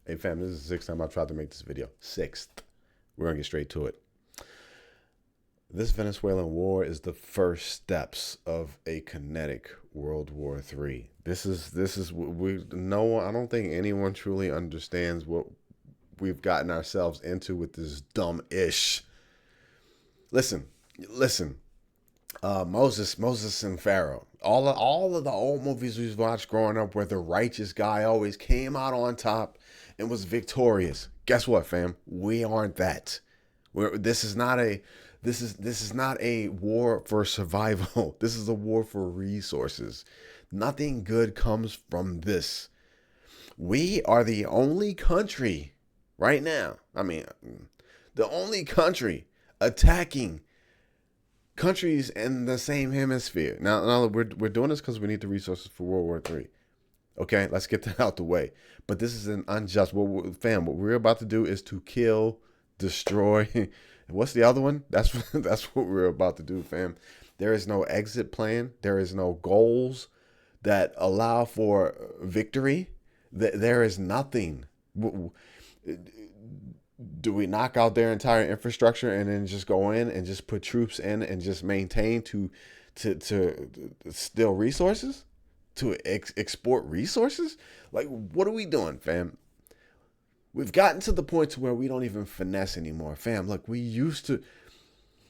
Hey fam, this is the sixth time I've tried to make this video. Sixth. We're gonna get straight to it. This Venezuelan war is the first steps of a kinetic World War III. This is we no one. I don't think anyone truly understands what we've gotten ourselves into with this dumb ish. Listen. Moses and Pharaoh. All of the old movies we've watched growing up, where the righteous guy always came out on top and was victorious. Guess what, fam? We aren't that. This is not a war for survival. This is a war for resources. Nothing good comes from this. We are the only country right now. The only country attacking countries in the same hemisphere. Now we're doing this because we need the resources for World War III. Okay, let's get that out the way. But this is an unjust. What we're about to do is to kill, destroy. What's the other one? That's what we're about to do, fam. There is no exit plan. There is no goals that allow for victory. There is nothing. Do we knock out their entire infrastructure and then just go in and just put troops in and just maintain to steal resources, to export resources? Like, what are we doing, fam? We've gotten to the point to where we don't even finesse anymore, fam. Look, we used to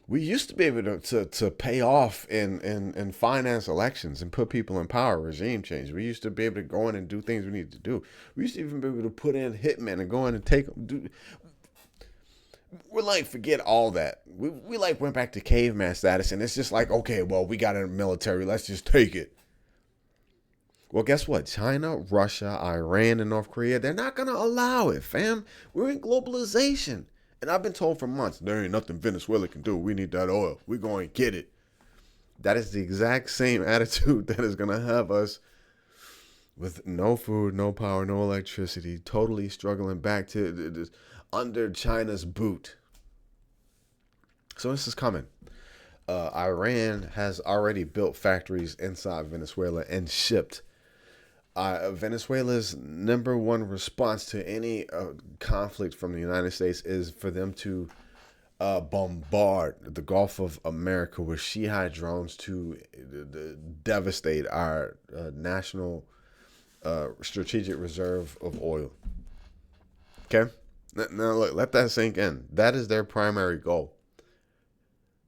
be able to pay off and finance elections and put people in power, regime change. We used to be able to go in and do things we needed to do. We used to even be able to put in hitmen and go in and take them. We're like, forget all that. We like went back to caveman status, and it's just like, okay, well, we got a military. Let's just take it. Well, guess what? China, Russia, Iran, and North Korea, they're not going to allow it, fam. We're in globalization. And I've been told for months, there ain't nothing Venezuela can do. We need that oil. We're going to get it. That is the exact same attitude that is going to have us with no food, no power, no electricity, totally struggling back to under China's boot. So this is coming. Iran has already built factories inside Venezuela and shipped. Venezuela's number one response to any conflict from the United States is for them to bombard the Gulf of America with Shiite drones to devastate our national strategic reserve of oil. Okay? Now look, let that sink in. That is their primary goal.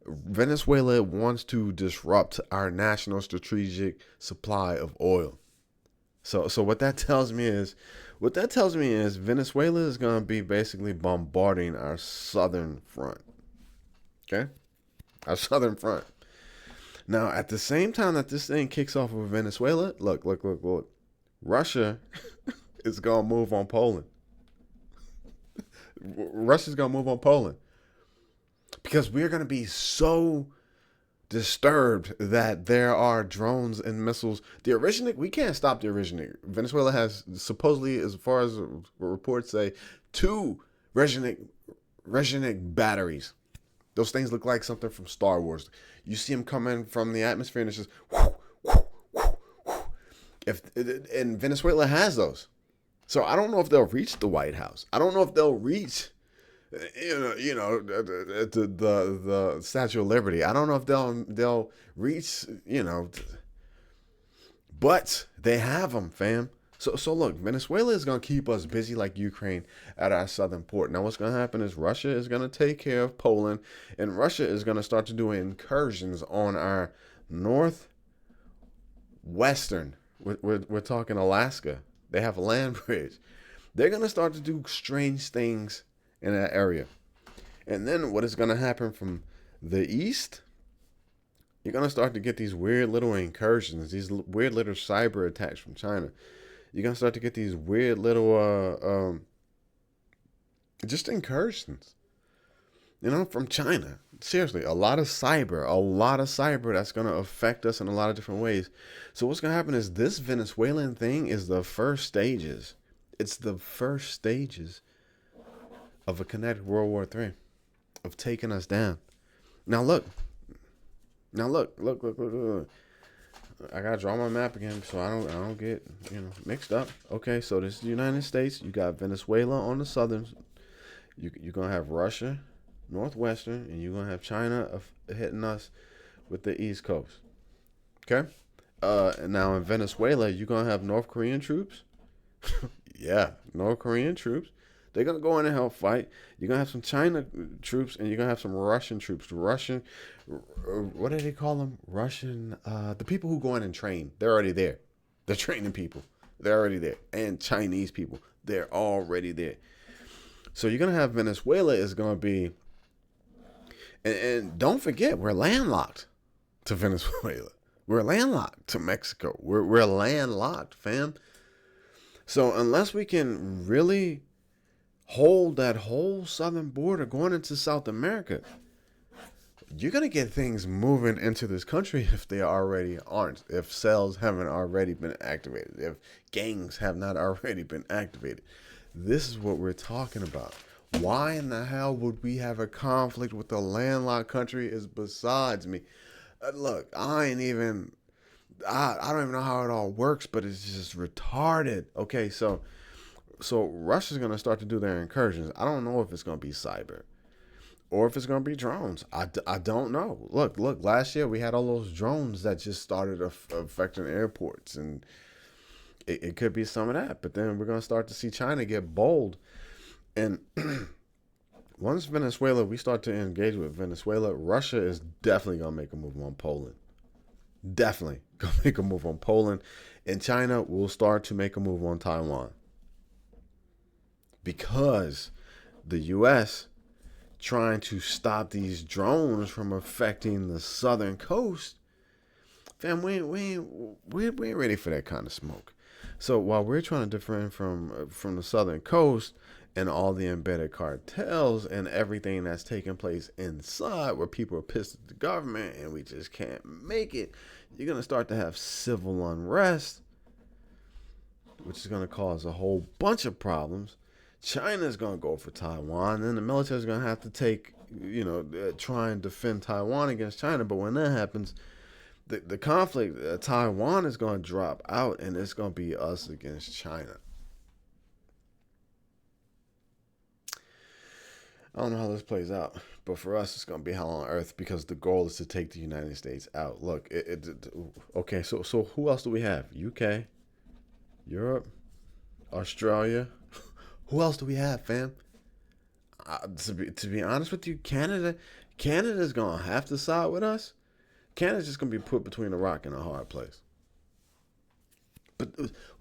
Venezuela wants to disrupt our national strategic supply of oil. So what that tells me is Venezuela is going to be basically bombarding our southern front. Okay? Our southern front. Now, at the same time that this thing kicks off with Venezuela, look. Russia is going to move on Poland. Russia's going to move on Poland. Because we're going to be so disturbed that there are drones and missiles. We can't stop the originator. Venezuela has supposedly, as far as reports say, 2 Rezhnik batteries. Those things look like something from Star Wars. You see them coming from the atmosphere and it's just and Venezuela has those. So I don't know if they'll reach the White House. I don't know if they'll reach the Statue of Liberty. I don't know if they'll reach, but they have them, fam. So look, Venezuela is going to keep us busy like Ukraine at our southern port. Now what's going to happen is Russia is going to take care of Poland, and Russia is going to start to do incursions on our northwestern. We're talking Alaska. They have a land bridge. They're going to start to do strange things in that area. And then what is going to happen from the east, you're going to start to get these weird little incursions, these weird little cyber attacks from China. You're going to start to get these weird little just incursions, from China. Seriously, a lot of cyber that's going to affect us in a lot of different ways. So what's going to happen is this Venezuelan thing is the first stages. It's the first stages of a kinetic World War III, of taking us down. Now look. I gotta draw my map again so I don't get mixed up. Okay, so this is the United States. You got Venezuela on the southern. You're gonna have Russia, northwestern, and you're gonna have China hitting us with the east coast. Okay. And now in Venezuela, you're gonna have North Korean troops. Yeah, North Korean troops. They're gonna go in and help fight. You're gonna have some China troops, and you're gonna have some Russian troops. The Russian, what do they call them? Russian. The people who go in and train. They're already there. They're training people. They're already there. And Chinese people. They're already there. So you're gonna have Venezuela is gonna be, and don't forget we're landlocked to Venezuela. We're landlocked to Mexico. We're landlocked, fam. So unless we can really hold that whole southern border going into South America, you're going to get things moving into this country if they already aren't, if cells haven't already been activated, if gangs have not already been activated. This is what we're talking about. Why in the hell would we have a conflict with a landlocked country is besides me. Look, I don't even know how it all works, but it's just retarded. Okay, so Russia's going to start to do their incursions. I don't know if it's going to be cyber or if it's going to be drones. I don't know. Look, last year we had all those drones that just started affecting airports, and it could be some of that. But then we're going to start to see China get bold. And once we start to engage with Venezuela, Russia is definitely going to make a move on Poland. Definitely going to make a move on Poland. And China will start to make a move on Taiwan. Because the U.S. trying to stop these drones from affecting the southern coast, fam, we ain't ready for that kind of smoke. So while we're trying to defend from the southern coast and all the embedded cartels and everything that's taking place inside, where people are pissed at the government and we just can't make it, you're gonna start to have civil unrest, which is gonna cause a whole bunch of problems. China's going to go for Taiwan, and the military's going to have to try and defend Taiwan against China. But when that happens, the conflict, Taiwan is going to drop out, and it's going to be us against China. I don't know how this plays out, but for us, it's going to be hell on earth because the goal is to take the United States out. Look, okay, so who else do we have? UK, Europe, Australia. Who else do we have, fam? To be honest with you, Canada's going to have to side with us. Canada's just going to be put between a rock and a hard place. But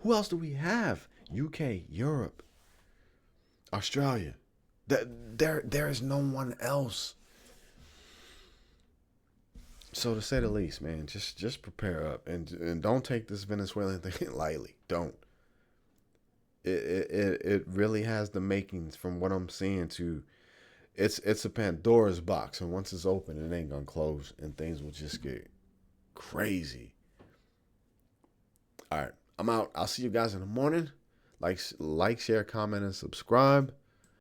who else do we have? UK, Europe, Australia. There is no one else. So to say the least, man, just prepare up and don't take this Venezuelan thing lightly. Don't. It really has the makings, from what I'm seeing, to it's a Pandora's box, and once it's open, it ain't gonna close, and things will just get crazy. All right, I'm out. I'll see you guys in the morning. Like, share, comment, and subscribe.